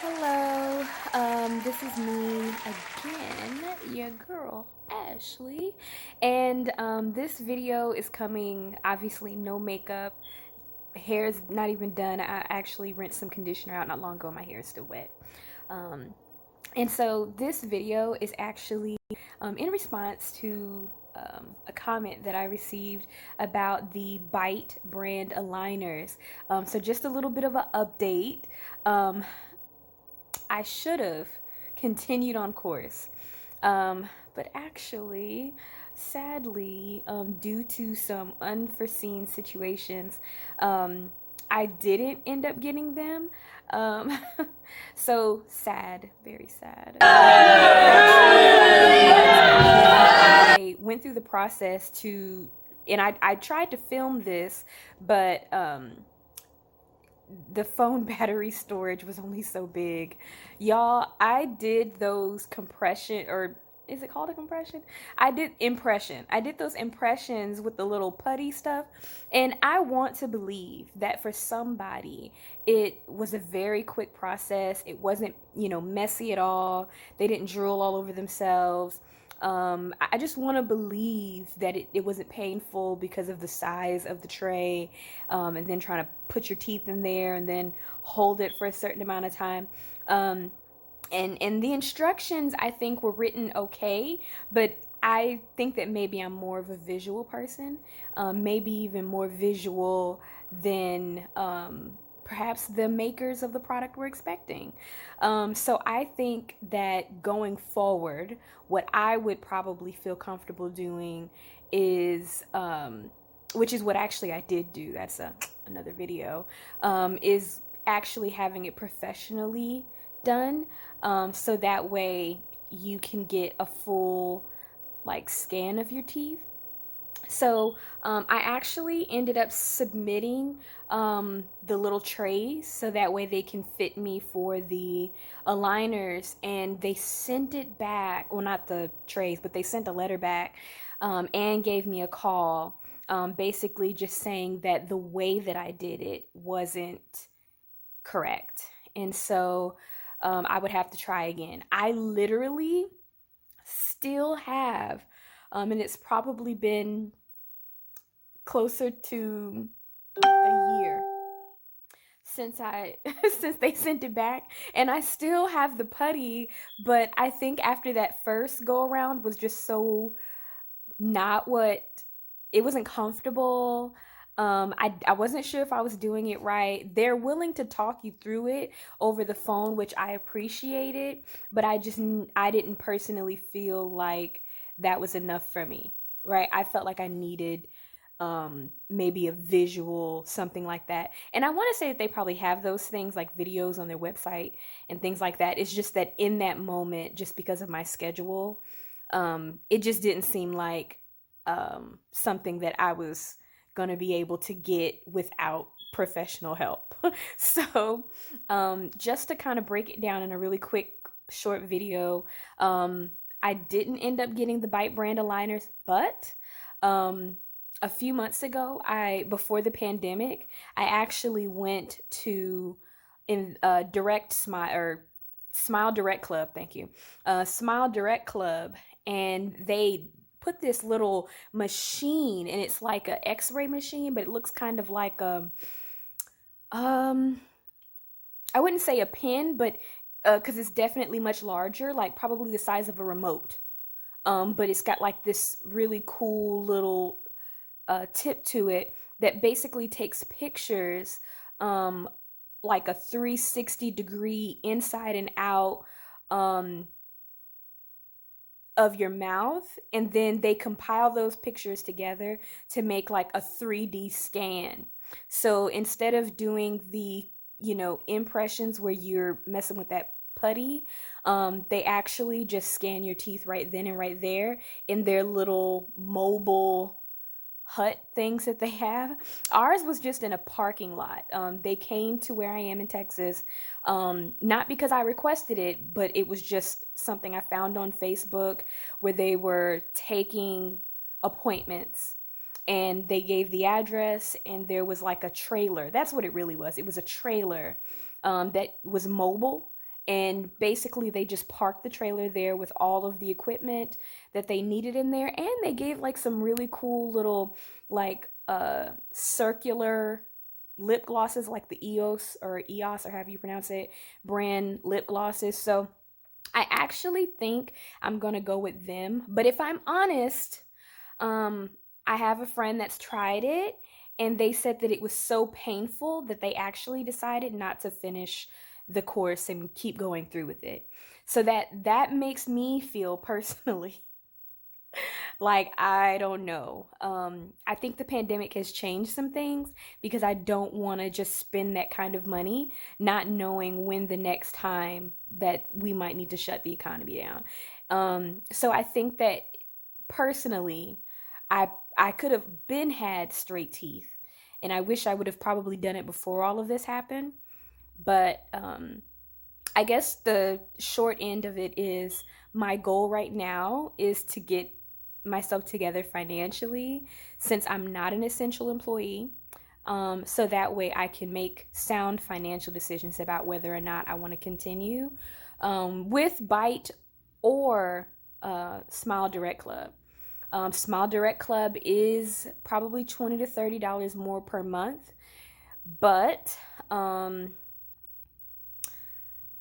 Hello, this is me again, your girl Ashley, and this video is coming. Obviously, no makeup, hair's not even done. I actually rinsed some conditioner out not long ago. My hair is still wet, um, and so this video is actually in response to a comment that I received about the Byte brand aligners. So just a little bit of an update. Um, I should have continued on course. But actually, sadly, due to some unforeseen situations, I didn't end up getting them. Um, so sad, very sad. I went through the process to, and I tried to film this, but the phone battery storage was only so big. Y'all, I did those compression, or is it called a compression? I did impression. I did those impressions with the little putty stuff. And I want to believe that for somebody, it was a very quick process. It wasn't, messy at all. They didn't drool all over themselves. I just want to believe that it wasn't painful because of the size of the tray, and then trying to put your teeth in there and then hold it for a certain amount of time. Um, and the instructions I think were written okay, but I think that maybe I'm more of a visual person, maybe even more visual than perhaps the makers of the product were expecting. So I think that going forward, what I would probably feel comfortable doing is, which is what actually I did do. That's another video. Is actually having it professionally done, so that way you can get a full like scan of your teeth. So I actually ended up submitting the little trays so that way they can fit me for the aligners, and they sent it back. Well, not the trays, but they sent a letter back, and gave me a call, basically just saying that the way that I did it wasn't correct. And so I would have to try again. I literally still have, and it's probably been closer to a year since I since they sent it back, and I still have the putty, but I think after that first go around was just so not what, it wasn't comfortable. I wasn't sure if I was doing it right. They're willing to talk you through it over the phone, which I appreciated, but I didn't personally feel like that was enough for me, right? I felt like I needed maybe a visual, something like that. And I want to say that they probably have those things like videos on their website and things like that. It's just that in that moment, just because of my schedule, it just didn't seem like something that I was going to be able to get without professional help. So, just to kind of break it down in a really quick, short video, I didn't end up getting the Byte brand aligners, but a few months ago, before the pandemic, I actually went to in Direct Smile, or Smile Direct Club, thank you. Smile Direct Club, and they put this little machine, and it's like a X-ray machine, but it looks kind of like um I wouldn't say a pin, but because it's definitely much larger, like probably the size of a remote. But it's got like this really cool little tip to it that basically takes pictures, um, like a 360-degree inside and out, um, of your mouth, and then they compile those pictures together to make like a 3D scan. So instead of doing the, impressions where you're messing with that putty, they actually just scan your teeth right then and right there in their little mobile hut things that they have. Ours was just in a parking lot. They came to where I am in Texas, not because I requested it, but it was just something I found on Facebook where they were taking appointments, and they gave the address, and there was like a trailer. That's what it really was. It was a trailer that was mobile, And basically they just parked the trailer there with all of the equipment that they needed in there, and they gave like some really cool little like circular lip glosses, like the EOS or however you pronounce it, brand lip glosses. So I actually think I'm gonna go with them. But if I'm honest, um, I have a friend that's tried it, and they said that it was so painful that they actually decided not to finish the course and keep going through with it. So that makes me feel personally like, I don't know. I think the pandemic has changed some things, because I don't want to just spend that kind of money not knowing when the next time that we might need to shut the economy down. So I think that personally, I I could have been had straight teeth, and I wish I would have probably done it before all of this happened. But I guess the short end of it is, my goal right now is to get myself together financially, since I'm not an essential employee. So that way I can make sound financial decisions about whether or not I want to continue with Byte or Smile Direct Club. Smile Direct Club is probably $20 to $30 more per month, but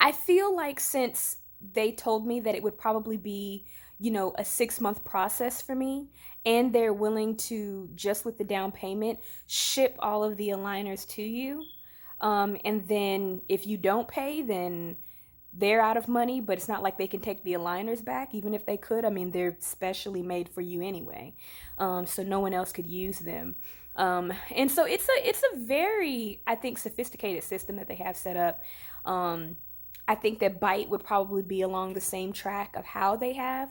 I feel like, since they told me that it would probably be, a 6 month process for me, and they're willing to, just with the down payment, ship all of the aligners to you. And then if you don't pay, then they're out of money, but it's not like they can take the aligners back. Even if they could, I mean, they're specially made for you anyway. So no one else could use them. And so it's a very, I think, sophisticated system that they have set up. I think that Byte would probably be along the same track of how they have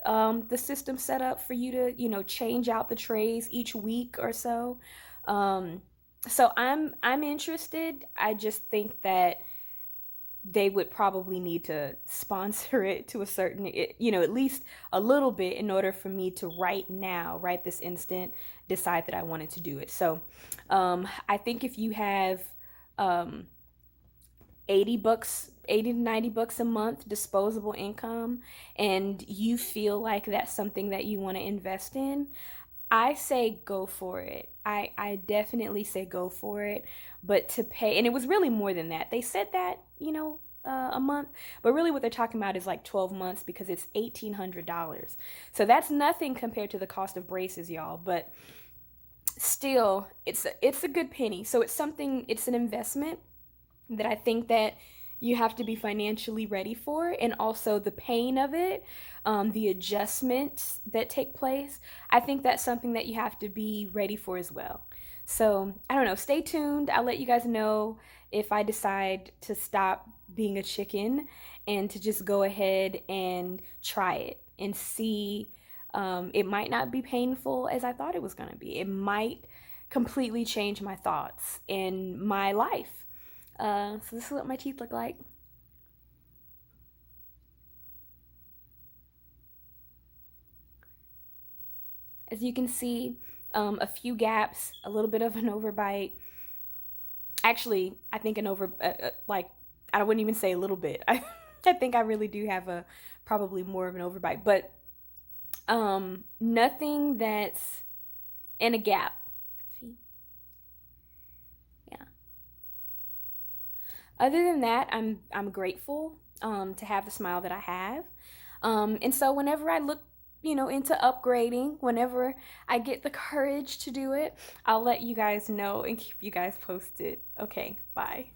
the system set up for you to, change out the trays each week or so. Um, so I'm interested. I just think that they would probably need to sponsor it to a certain, at least a little bit, in order for me to right this instant, decide that I wanted to do it. So I think if you have um, 80 bucks, 80 to 90 bucks a month disposable income, and you feel like that's something that you want to invest in, I say go for it. I definitely say go for it. But to pay, and it was really more than that. They said that, a month, but really what they're talking about is like 12 months, because it's $1,800. So that's nothing compared to the cost of braces, y'all. But still, it's a good penny. So it's an investment that I think that you have to be financially ready for, and also the pain of it, the adjustments that take place. I think that's something that you have to be ready for as well. So I don't know. Stay tuned. I'll let you guys know if I decide to stop being a chicken and to just go ahead and try it and see. It might not be painful as I thought it was going to be. It might completely change my thoughts and my life. So this is what my teeth look like. As you can see, a few gaps, a little bit of an overbite. Actually, I think an over, like, I wouldn't even say a little bit. I think I really do have a probably more of an overbite, but nothing that's in a gap. See, yeah. Other than that, I'm grateful to have the smile that I have. And so whenever I look, into upgrading, whenever I get the courage to do it, I'll let you guys know and keep you guys posted. Okay, bye.